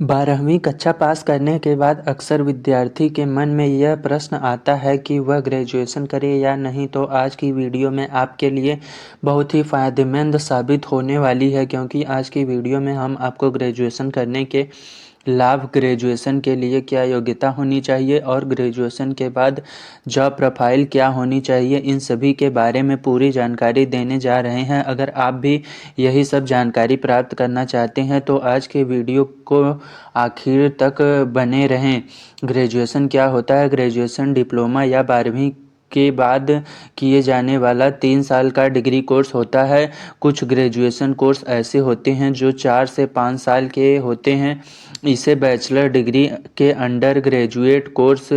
12वीं कक्षा पास करने के बाद अक्सर विद्यार्थी के मन में यह प्रश्न आता है कि वह ग्रेजुएशन करे या नहीं। तो आज की वीडियो में आपके लिए बहुत ही फ़ायदेमंद साबित होने वाली है, क्योंकि आज की वीडियो में हम आपको ग्रेजुएशन करने के लाभ, ग्रेजुएशन के लिए क्या योग्यता होनी चाहिए और ग्रेजुएशन के बाद जॉब प्रोफाइल क्या होनी चाहिए, इन सभी के बारे में पूरी जानकारी देने जा रहे हैं। अगर आप भी यही सब जानकारी प्राप्त करना चाहते हैं तो आज के वीडियो को आखिर तक बने रहें। ग्रेजुएशन क्या होता है? ग्रेजुएशन डिप्लोमा या 12वीं के बाद किए जाने वाला 3 साल का डिग्री कोर्स होता है। कुछ ग्रेजुएशन कोर्स ऐसे होते हैं जो 4 से 5 साल के होते हैं। इसे बैचलर डिग्री के अंडर ग्रेजुएट कोर्स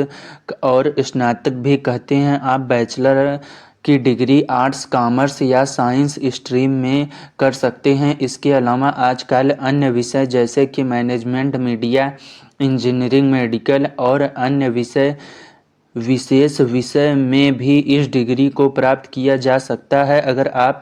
और स्नातक भी कहते हैं। आप बैचलर की डिग्री आर्ट्स, कॉमर्स या साइंस स्ट्रीम में कर सकते हैं। इसके अलावा आजकल अन्य विषय जैसे कि मैनेजमेंट, मीडिया, इंजीनियरिंग, मेडिकल और अन्य विशेष विषय में भी इस डिग्री को प्राप्त किया जा सकता है। अगर आप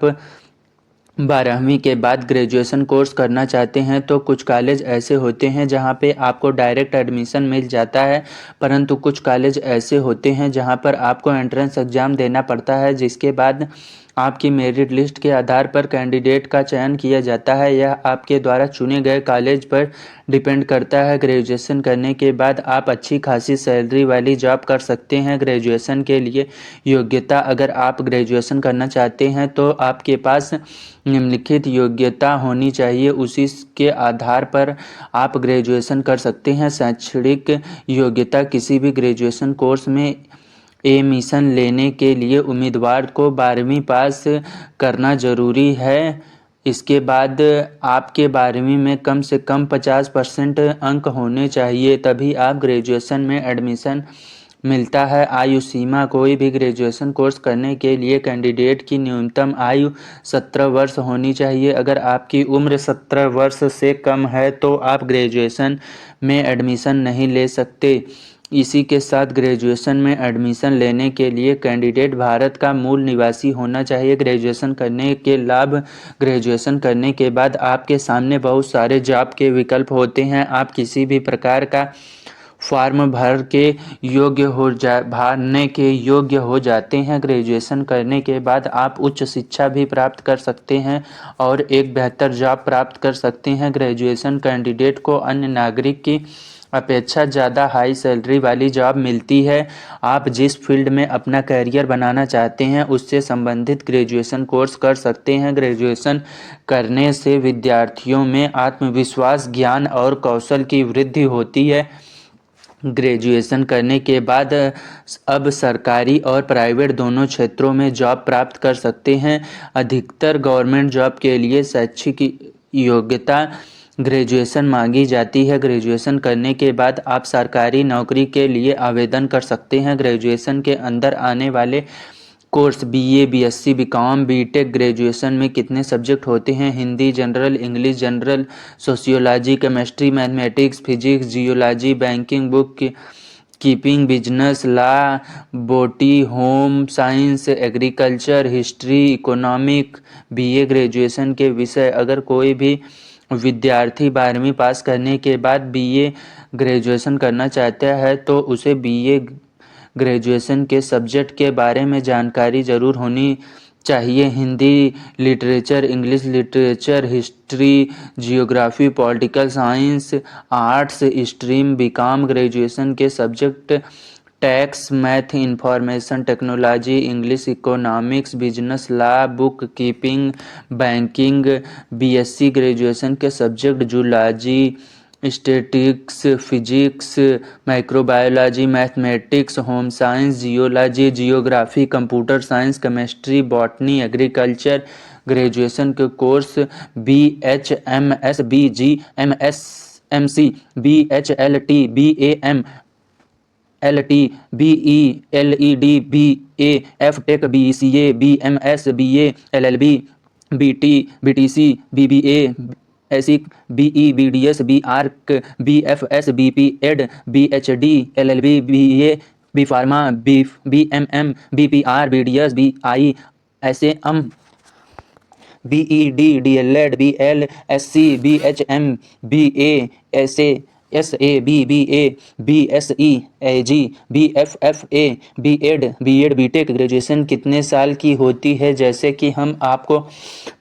12वीं के बाद ग्रेजुएशन कोर्स करना चाहते हैं तो कुछ कॉलेज ऐसे होते हैं जहां पे आपको डायरेक्ट एडमिशन मिल जाता है, परंतु कुछ कॉलेज ऐसे होते हैं जहां पर आपको एंट्रेंस एग्ज़ाम देना पड़ता है, जिसके बाद आपकी मेरिट लिस्ट के आधार पर कैंडिडेट का चयन किया जाता है। यह आपके द्वारा चुने गए कॉलेज पर डिपेंड करता है। ग्रेजुएशन करने के बाद आप अच्छी खासी सैलरी वाली जॉब कर सकते हैं। ग्रेजुएशन के लिए योग्यता: अगर आप ग्रेजुएशन करना चाहते हैं तो आपके पास निम्नलिखित योग्यता होनी चाहिए, उसी के आधार पर आप ग्रेजुएशन कर सकते हैं। शैक्षणिक योग्यता: किसी भी ग्रेजुएशन कोर्स में एडमिशन लेने के लिए उम्मीदवार को 12वीं पास करना जरूरी है। इसके बाद आपके 12वीं में कम से कम 50% अंक होने चाहिए, तभी आप ग्रेजुएशन में एडमिशन मिलता है। आयु सीमा: कोई भी ग्रेजुएशन कोर्स करने के लिए कैंडिडेट की न्यूनतम आयु 17 वर्ष होनी चाहिए। अगर आपकी उम्र 17 वर्ष से कम है तो आप ग्रेजुएशन में एडमिशन नहीं ले सकते। इसी के साथ ग्रेजुएशन में एडमिशन लेने के लिए कैंडिडेट भारत का मूल निवासी होना चाहिए। ग्रेजुएशन करने के लाभ: ग्रेजुएशन करने के बाद आपके सामने बहुत सारे जॉब के विकल्प होते हैं। आप किसी भी प्रकार का फॉर्म भरने के योग्य हो जाते हैं। ग्रेजुएशन करने के बाद आप उच्च शिक्षा भी प्राप्त कर सकते हैं और एक बेहतर जॉब प्राप्त कर सकते हैं। ग्रेजुएशन कैंडिडेट को अन्य नागरिक की अपेक्षा ज़्यादा हाई सैलरी वाली जॉब मिलती है। आप जिस फील्ड में अपना करियर बनाना चाहते हैं उससे संबंधित ग्रेजुएशन कोर्स कर सकते हैं। ग्रेजुएशन करने से विद्यार्थियों में आत्मविश्वास, ज्ञान और कौशल की वृद्धि होती है। ग्रेजुएशन करने के बाद अब सरकारी और प्राइवेट दोनों क्षेत्रों में जॉब प्राप्त कर सकते हैं। अधिकतर गवर्नमेंट जॉब के लिए शैक्षिक योग्यता ग्रेजुएशन मांगी जाती है। ग्रेजुएशन करने के बाद आप सरकारी नौकरी के लिए आवेदन कर सकते हैं। ग्रेजुएशन के अंदर आने वाले course: BA, BSc, BCom, BTech. Graduation में कितने सब्जेक्ट होते हैं? Hindi general, English general, sociology, chemistry, mathematics, physics, geology, banking, book keeping, business, law, botany, home science, agriculture, history, economic. BA graduation के विषय: अगर कोई भी विद्यार्थी 12वीं पास करने के बाद बीए ग्रेजुएशन करना चाहता है तो उसे बीए ग्रेजुएशन के सब्जेक्ट के बारे में जानकारी ज़रूर होनी चाहिए। Hindi literature, English literature, history, geography, political science, arts stream. BCom graduation के subject: tax, math, information technology, English, economics, business, law, book keeping, banking. BSc graduation के subject: zoology, statistics, physics, microbiology, mathematics, home science, geology, geography, computer science, chemistry, botany, agriculture. Graduation के course: BHMS, BGMS, BHLT, BAM, LT, BELED, BA, FTech, BCA, BMS, BA, LLB, BT, BTC, BBA, ऐसी BE, BDS, BArc, BFS, BPEd, BHD, LLB, BA, B pharma, BMM, BPR, BDS, BI। ऐसे BEd, DLEd, BLSC, BHM, BA, SA, BBA, BSE, AG, BFFA, B.Ed, BTech graduation कितने साल की होती है? जैसे कि हम आपको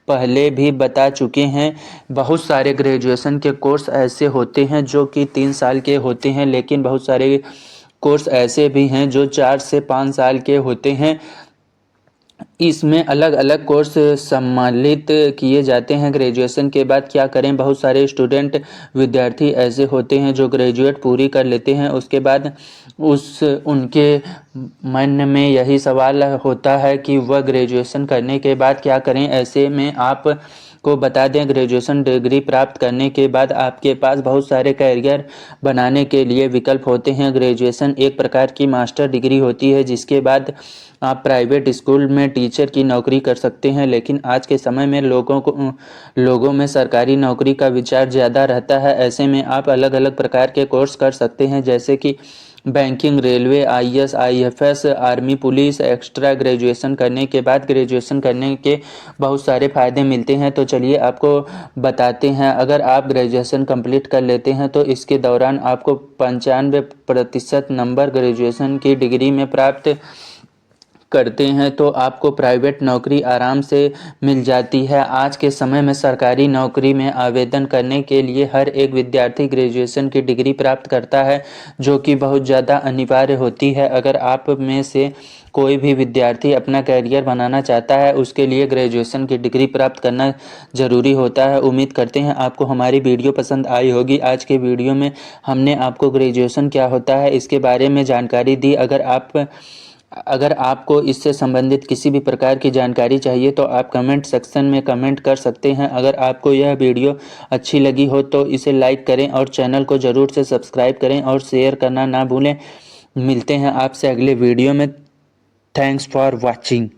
पहले भी बता चुके हैं, बहुत सारे ग्रेजुएशन के कोर्स ऐसे होते हैं जो कि 3 साल के होते हैं, लेकिन बहुत सारे कोर्स ऐसे भी हैं जो 4 से 5 साल के होते हैं। इसमें अलग अलग कोर्स सम्मिलित किए जाते हैं। ग्रेजुएशन के बाद क्या करें? बहुत सारे स्टूडेंट विद्यार्थी ऐसे होते हैं जो ग्रेजुएट पूरी कर लेते हैं, उसके बाद उनके मन में यही सवाल होता है कि वह ग्रेजुएशन करने के बाद क्या करें। ऐसे में आप को बता दें, ग्रेजुएशन डिग्री प्राप्त करने के बाद आपके पास बहुत सारे करियर बनाने के लिए विकल्प होते हैं। ग्रेजुएशन एक प्रकार की मास्टर डिग्री होती है, जिसके बाद आप प्राइवेट स्कूल में टीचर की नौकरी कर सकते हैं। लेकिन आज के समय में लोगों में सरकारी नौकरी का विचार ज़्यादा रहता है। ऐसे में आप अलग अलग प्रकार के कोर्स कर सकते हैं, जैसे कि banking, railway, IAS, IFS, army, police. Extra graduation करने के बाद ग्रेजुएशन करने के बहुत सारे फ़ायदे मिलते हैं। तो चलिए आपको बताते हैं। अगर आप ग्रेजुएशन कंप्लीट कर लेते हैं तो इसके दौरान आपको 95% नंबर ग्रेजुएशन की डिग्री में प्राप्त करते हैं तो आपको प्राइवेट नौकरी आराम से मिल जाती है। आज के समय में सरकारी नौकरी में आवेदन करने के लिए हर एक विद्यार्थी ग्रेजुएशन की डिग्री प्राप्त करता है, जो कि बहुत ज़्यादा अनिवार्य होती है। अगर आप में से कोई भी विद्यार्थी अपना करियर बनाना चाहता है, उसके लिए ग्रेजुएशन की डिग्री प्राप्त करना ज़रूरी होता है। उम्मीद करते हैं आपको हमारी वीडियो पसंद आई होगी। आज के वीडियो में हमने आपको ग्रेजुएशन क्या होता है इसके बारे में जानकारी दी। अगर आपको इससे संबंधित किसी भी प्रकार की जानकारी चाहिए तो आप कमेंट सेक्शन में कमेंट कर सकते हैं। अगर आपको यह वीडियो अच्छी लगी हो तो इसे लाइक करें और चैनल को ज़रूर से सब्सक्राइब करें और शेयर करना ना भूलें। मिलते हैं आपसे अगले वीडियो में। Thanks for watching.